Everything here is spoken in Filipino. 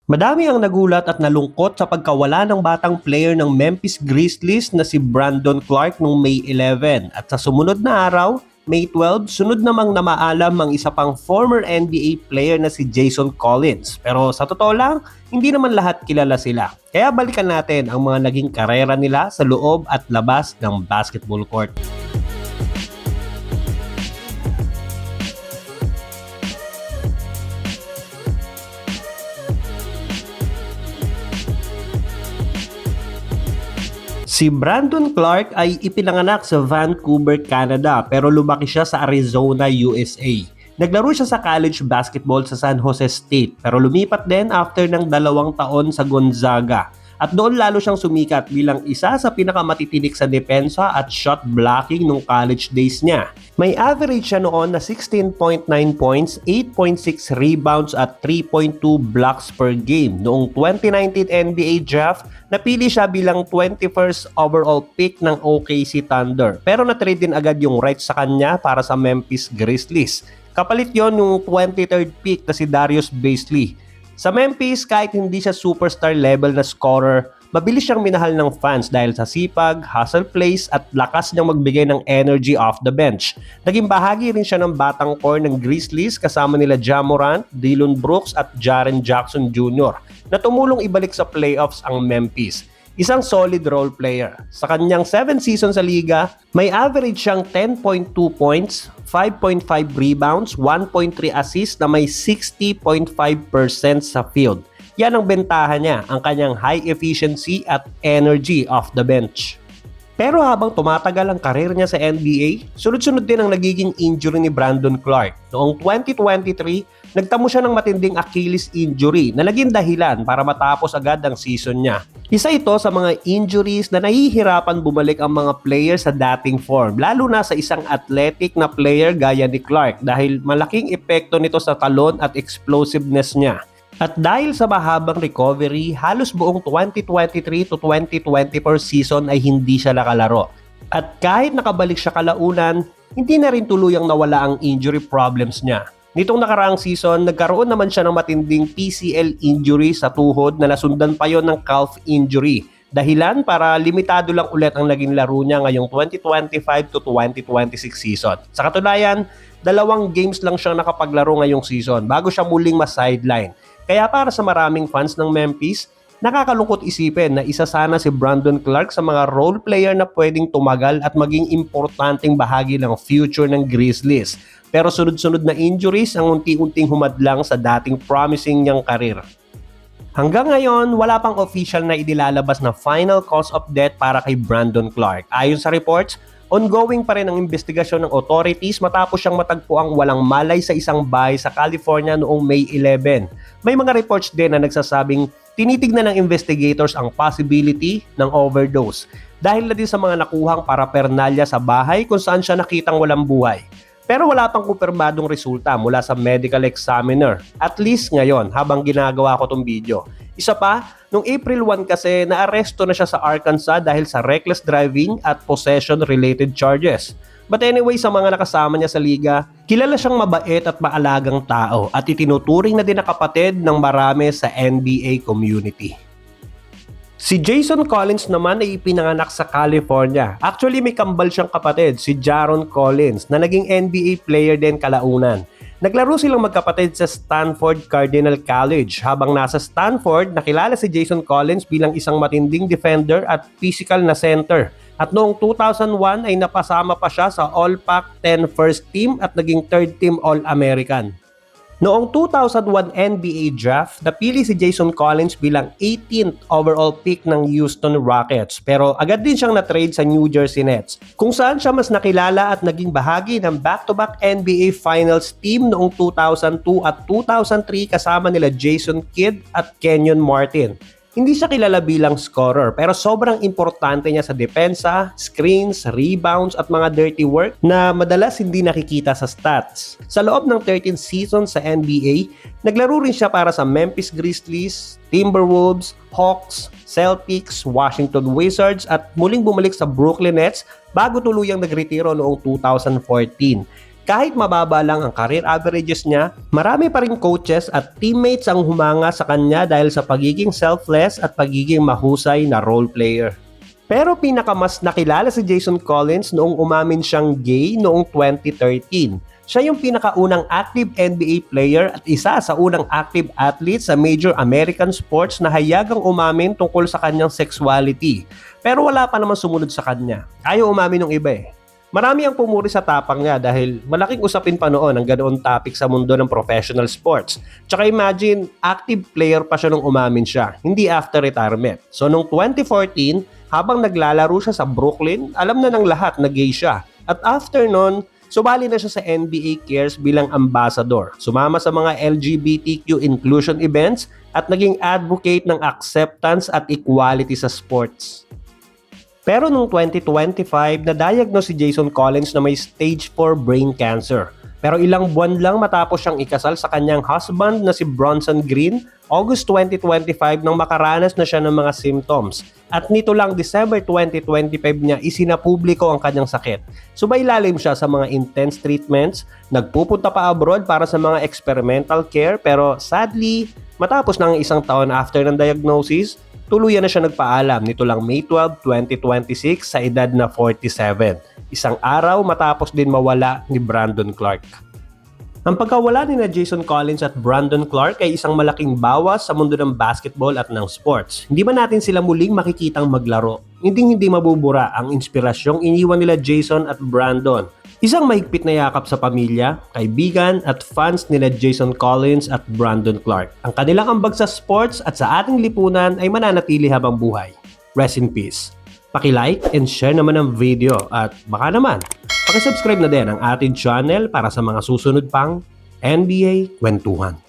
Madami ang nagulat at nalungkot sa pagkawala ng batang player ng Memphis Grizzlies na si Brandon Clark noong May 11 at sa sumunod na araw, May 12, sunod namang namaalam ang isa pang former NBA player na si Jason Collins. Pero sa totoo lang, hindi naman lahat kilala sila. Kaya balikan natin ang mga naging karera nila sa loob at labas ng basketball court. Si Brandon Clark ay ipinanganak sa Vancouver, Canada pero lumaki siya sa Arizona, USA. Naglaro siya sa college basketball sa San Jose State pero lumipat din after ng 2 taon sa Gonzaga. At doon lalo siyang sumikat bilang isa sa pinakamatitinik sa depensa at shot blocking nung college days niya. May average siya noon na 16.9 points, 8.6 rebounds at 3.2 blocks per game. Noong 2019 NBA draft, napili siya bilang 21st overall pick ng OKC Thunder. Pero na-trade din agad yung rights sa kanya para sa Memphis Grizzlies. Kapalit yon yung 23rd pick na si Darius Bazley. Sa Memphis, kahit hindi siya superstar level na scorer, mabilis siyang minahal ng fans dahil sa sipag, hustle plays at lakas niyang magbigay ng energy off the bench. Naging bahagi rin siya ng batang core ng Grizzlies kasama nila Ja Morant, Dillon Brooks at Jaren Jackson Jr. na tumulong ibalik sa playoffs ang Memphis. Isang solid role player. Sa kanyang 7 seasons sa liga, may average siyang 10.2 points, 5.5 rebounds, 1.3 assists na may 60.5% sa field. Yan ang bentahan niya, ang kanyang high efficiency at energy off the bench. Pero habang tumatagal ang karir niya sa NBA, sunod-sunod din ang nagiging injury ni Brandon Clark. Noong 2023, nagtamo siya ng matinding Achilles injury na naging dahilan para matapos agad ang season niya. Isa ito sa mga injuries na nahihirapan bumalik ang mga player sa dating form, lalo na sa isang athletic na player gaya ni Clark dahil malaking epekto nito sa talon at explosiveness niya. At dahil sa mahabang recovery, halos buong 2023 to 2024 season ay hindi siya nakalaro. At kahit nakabalik siya kalaunan, hindi na rin tuluyang nawala ang injury problems niya. Nitong nakaraang season, nagkaroon naman siya ng matinding PCL injury sa tuhod na nasundan pa yon ng calf injury. Dahilan para limitado lang ulit ang naging laro niya ngayong 2025 to 2026 season. Sa katunayan, 2 games lang siyang nakapaglaro ngayong season bago siya muling ma-sideline. Kaya para sa maraming fans ng Memphis, nakakalungkot isipin na isa sana si Brandon Clark sa mga role player na pwedeng tumagal at maging importanteng bahagi ng future ng Grizzlies. Pero sunod-sunod na injuries ang unti-unting humadlang sa dating promising niyang karir. Hanggang ngayon, wala pang official na idilalabas na final cause of death para kay Brandon Clark. Ayon sa reports, ongoing pa rin ang investigasyon ng authorities matapos siyang matagpuang walang malay sa isang bahay sa California noong May 11. May mga reports din na nagsasabing tinitignan ng investigators ang possibility ng overdose dahil na din sa mga nakuhang parapernalya sa bahay kung saan siya nakitang walang buhay. Pero wala pang kumpirmadong resulta mula sa medical examiner, at least ngayon habang ginagawa ko tong video. Isa pa, noong April 1 kasi naaresto na siya sa Arkansas dahil sa reckless driving at possession-related charges. But anyway, sa mga nakasama niya sa liga, kilala siyang mabait at maalagang tao at itinuturing na din na kapatid ng marami sa NBA community. Si Jason Collins naman ay ipinanganak sa California. Actually, may kambal siyang kapatid, si Jaron Collins, na naging NBA player din kalaunan. Naglaro silang magkapatid sa Stanford Cardinal College. Habang nasa Stanford, nakilala si Jason Collins bilang isang matinding defender at physical na center. At noong 2001 ay napasama pa siya sa All-Pac-10 First Team at naging Third Team All-American. Noong 2001 NBA Draft, napili si Jason Collins bilang 18th overall pick ng Houston Rockets pero agad din siyang na-trade sa New Jersey Nets kung saan siya mas nakilala at naging bahagi ng back-to-back NBA Finals team noong 2002 at 2003 kasama nila Jason Kidd at Kenyon Martin. Hindi siya kilala bilang scorer pero sobrang importante niya sa depensa, screens, rebounds at mga dirty work na madalas hindi nakikita sa stats. Sa loob ng 13 seasons sa NBA, naglaro rin siya para sa Memphis Grizzlies, Timberwolves, Hawks, Celtics, Washington Wizards at muling bumalik sa Brooklyn Nets bago tuluyang nagretiro noong 2014. Kahit mababa lang ang career averages niya, marami pa rin coaches at teammates ang humanga sa kanya dahil sa pagiging selfless at pagiging mahusay na role player. Pero pinakamas nakilala si Jason Collins noong umamin siyang gay noong 2013. Siya yung pinakaunang active NBA player at isa sa unang active athlete sa major American sports na hayagang umamin tungkol sa kanyang sexuality. Pero wala pa naman sumunod sa kanya. Ayaw umamin ng iba eh. Marami ang pumuri sa tapang niya dahil malaking usapin pa noon ang ganoon topic sa mundo ng professional sports. Tsaka imagine, active player pa siya nung umamin siya, hindi after retirement. So noong 2014, habang naglalaro siya sa Brooklyn, alam na ng lahat na gay siya. At after nun, sumali na siya sa NBA Cares bilang ambassador. Sumama sa mga LGBTQ inclusion events at naging advocate ng acceptance at equality sa sports. Pero noong 2025, na-diagnose si Jason Collins na may stage 4 brain cancer. Pero ilang buwan lang matapos siyang ikasal sa kanyang husband na si Bronson Green, August 2025 nang makaranas na siya ng mga symptoms. At nito lang December 2025 niya isinapubliko ang kanyang sakit. Sumailalim siya sa mga intense treatments, nagpupunta pa abroad para sa mga experimental care pero sadly, matapos ng isang taon after ng diagnosis, tuluyan na siya nagpaalam nito lang May 12, 2026 sa edad na 47. Isang araw matapos din mawala ni Brandon Clark. Ang pagkawala ni Jason Collins at Brandon Clark ay isang malaking bawas sa mundo ng basketball at ng sports. Hindi man natin sila muling makikitang maglaro. Hindi mabubura ang inspirasyong iniwan nila Jason at Brandon. Isang mahigpit na yakap sa pamilya, kaibigan at fans nila Jason Collins at Brandon Clark. Ang kanilang ambag sa sports at sa ating lipunan ay mananatili habang buhay. Rest in peace. Paki-like and share naman ang video at baka naman, paki-subscribe na din ang ating channel para sa mga susunod pang NBA Kwentuhan.